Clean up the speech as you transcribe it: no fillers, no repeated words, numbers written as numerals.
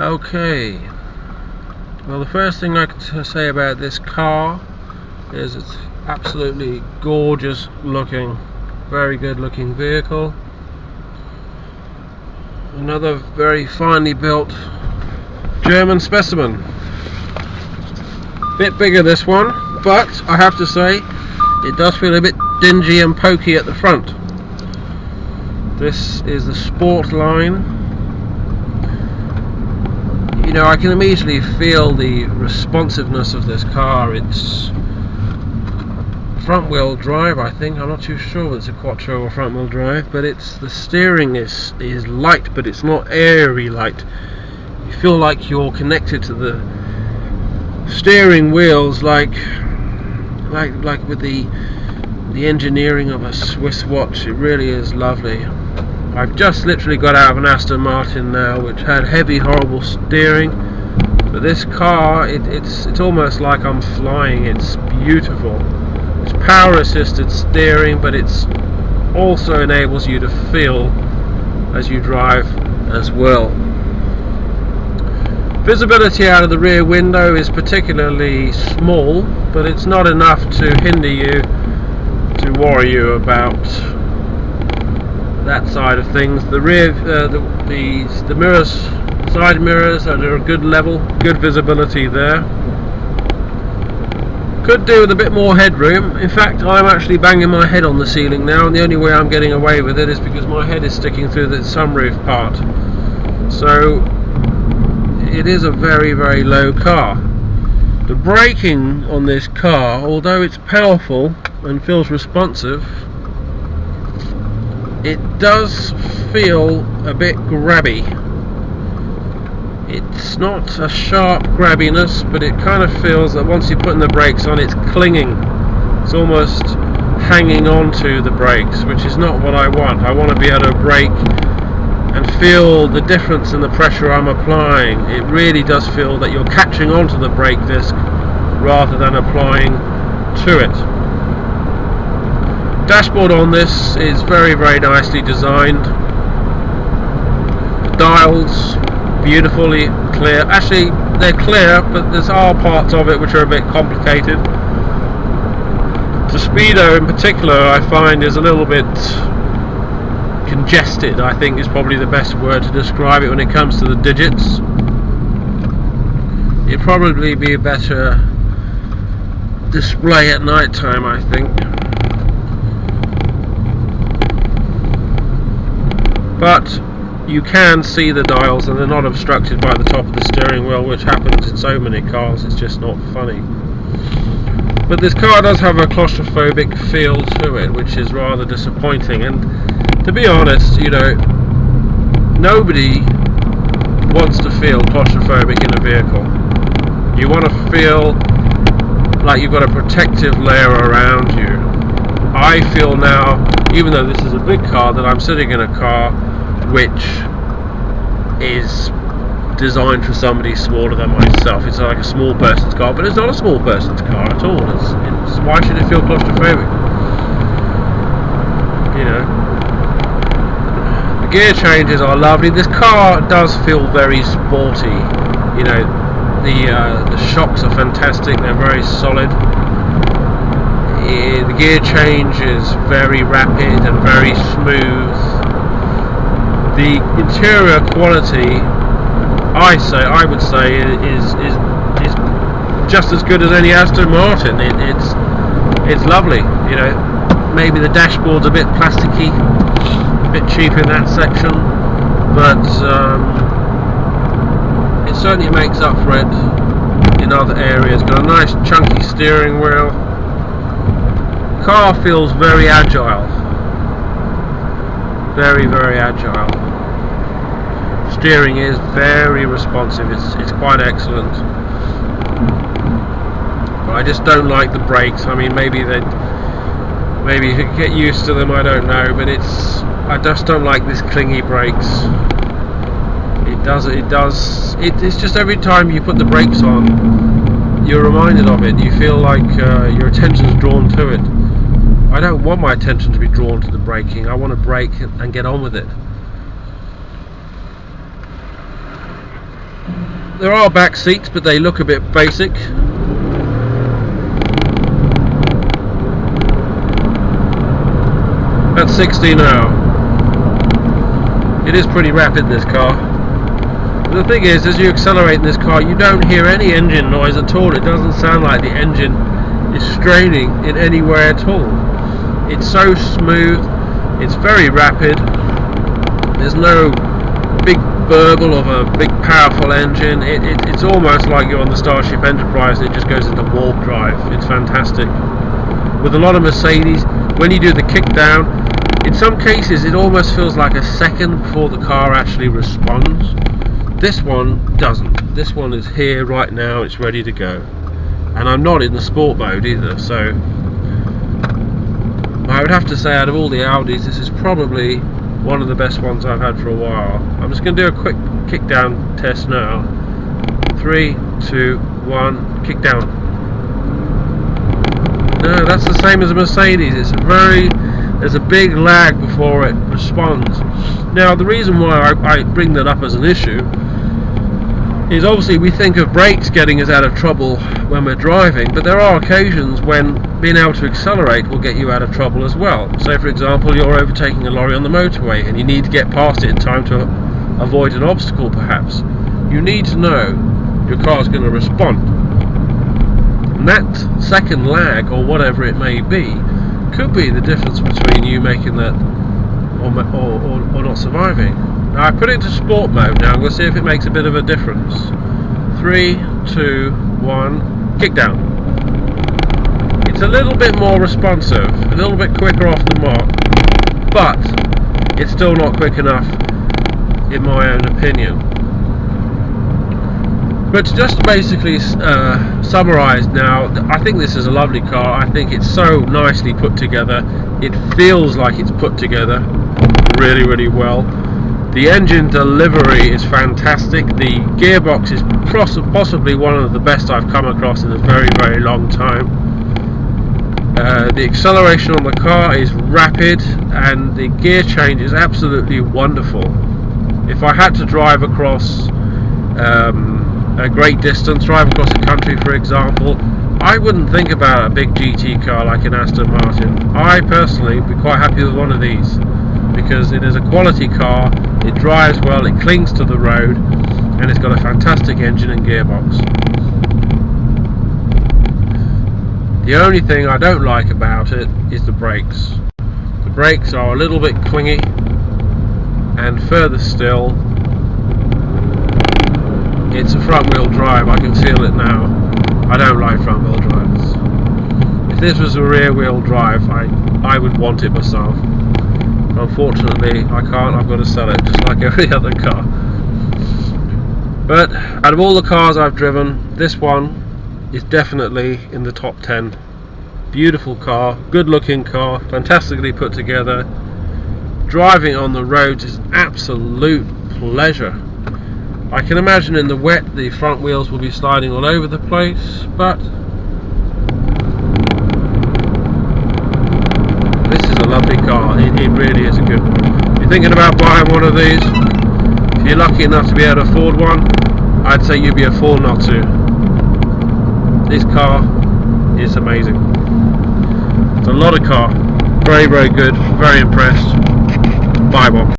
Okay, well, the first thing I can say about this car is it's absolutely gorgeous looking, very good looking vehicle. Another very finely built German specimen. Bit bigger this one, but I have to say it does feel a bit dingy and pokey at the front. This is the Sport line. You know, I can immediately feel the responsiveness of this car. It's front wheel drive, I think. I'm not too sure whether it's a quattro or front wheel drive, but the steering is light, but it's not airy light. You feel like you're connected to the steering wheels like with the engineering of a Swiss watch. It really is lovely. I've just literally got out of an Aston Martin now, which had heavy, horrible steering. But this car, it's almost like I'm flying. It's beautiful. It's power-assisted steering, but it's also enables you to feel as you drive as well. Visibility out of the rear window is particularly small, but it's not enough to hinder you, to worry you about that side of things. The rear, the mirrors, side mirrors are at a good level, good visibility there. Could do with a bit more headroom. In fact, I'm actually banging my head on the ceiling now, and the only way I'm getting away with it is because my head is sticking through the sunroof part. So it is a very, very low car. The braking on this car, although it's powerful and feels responsive, it does feel a bit grabby. It's not a sharp grabbiness, but it kind of feels that once you're putting the brakes on, it's clinging. It's almost hanging on to the brakes, which is not what I want. I want to be able to brake and feel the difference in the pressure I'm applying. It really does feel that you're catching onto the brake disc rather than applying to it. Dashboard on this is very, very nicely designed. Dials beautifully clear. Actually, they're clear, but there's are parts of it which are a bit complicated. The Speedo in particular, I find, is a little bit congested, I think is probably the best word to describe it when it comes to the digits. It'd probably be a better display at night time, I think. But you can see the dials and they're not obstructed by the top of the steering wheel, which happens in so many cars. It's just not funny. But this car does have a claustrophobic feel to it, which is rather disappointing. And to be honest, you know, nobody wants to feel claustrophobic in a vehicle. You want to feel like you've got a protective layer around you. I feel now, even though this is a big car, that I'm sitting in a car which is designed for somebody smaller than myself. It's like a small person's car, but it's not a small person's car at all. It's why should it feel claustrophobic? You know, the gear changes are lovely. This car does feel very sporty. You know, the shocks are fantastic. They're very solid. The gear change is very rapid and very smooth. The interior quality, I would say, is just as good as any Aston Martin. It's lovely. You know, maybe the dashboard's a bit plasticky, a bit cheap in that section, but it certainly makes up for it in other areas. Got a nice chunky steering wheel. Car feels very agile. Very, very agile. Steering is very responsive. It's quite excellent. But I just don't like the brakes. I mean, maybe if you get used to them, I don't know. But I just don't like this clingy brakes. It's just every time you put the brakes on, you're reminded of it. You feel like your attention's drawn to it. I don't want my attention to be drawn to the braking. I want to brake and get on with it. There are back seats, but they look a bit basic. At 60 now. It is pretty rapid, this car. The thing is, as you accelerate in this car, you don't hear any engine noise at all. It doesn't sound like the engine is straining in any way at all. It's so smooth, it's very rapid. There's no big burble of a big powerful engine. It's almost like you're on the Starship Enterprise and it just goes into warp drive. It's fantastic. With a lot of Mercedes, when you do the kick down, in some cases it almost feels like a second before the car actually responds. This one doesn't. This one is here right now, it's ready to go. And I'm not in the sport mode either, so I would have to say out of all the Audis, this is probably one of the best ones I've had for a while. I'm just going to do a quick kick down test now. 3, 2, 1, kick down. No, that's the same as a Mercedes. There's a big lag before it responds. Now, the reason why I bring that up as an issue is obviously we think of brakes getting us out of trouble when we're driving, but there are occasions when being able to accelerate will get you out of trouble as well. Say for example, you're overtaking a lorry on the motorway and you need to get past it in time to avoid an obstacle perhaps. You need to know your car's going to respond. And that second lag, or whatever it may be, could be the difference between you making that or not surviving. Now I put it into sport mode now. I'm going to see if it makes a bit of a difference. 3, 2, 1, kick down. It's a little bit more responsive, a little bit quicker off the mark, but it's still not quick enough in my own opinion. But just to basically summarise now, I think this is a lovely car. I think it's so nicely put together. It feels like it's put together really, really well. The engine delivery is fantastic. The gearbox is possibly one of the best I've come across in a very, very long time. The acceleration on the car is rapid and the gear change is absolutely wonderful. If I had to drive across a great distance, drive across the country for example, I wouldn't think about a big GT car like an Aston Martin. I personally would be quite happy with one of these because it is a quality car, it drives well, it clings to the road, and it's got a fantastic engine and gearbox. The only thing I don't like about it is the brakes. The brakes are a little bit clingy, and further still, it's a front wheel drive. I can feel it now. I don't like front wheel drives. If this was a rear wheel drive, I would want it myself. Unfortunately I can't, I've got to sell it just like every other car. But out of all the cars I've driven, this one is definitely in the top 10. Beautiful car, good looking car, fantastically put together. Driving on the roads is an absolute pleasure. I can imagine in the wet the front wheels will be sliding all over the place, but this is a lovely car. It really is a good one. If you're thinking about buying one of these, if you're lucky enough to be able to afford one, I'd say you'd be a fool not to. This car is amazing. It's a lot of car. Very, very good. Very impressed. Buy one.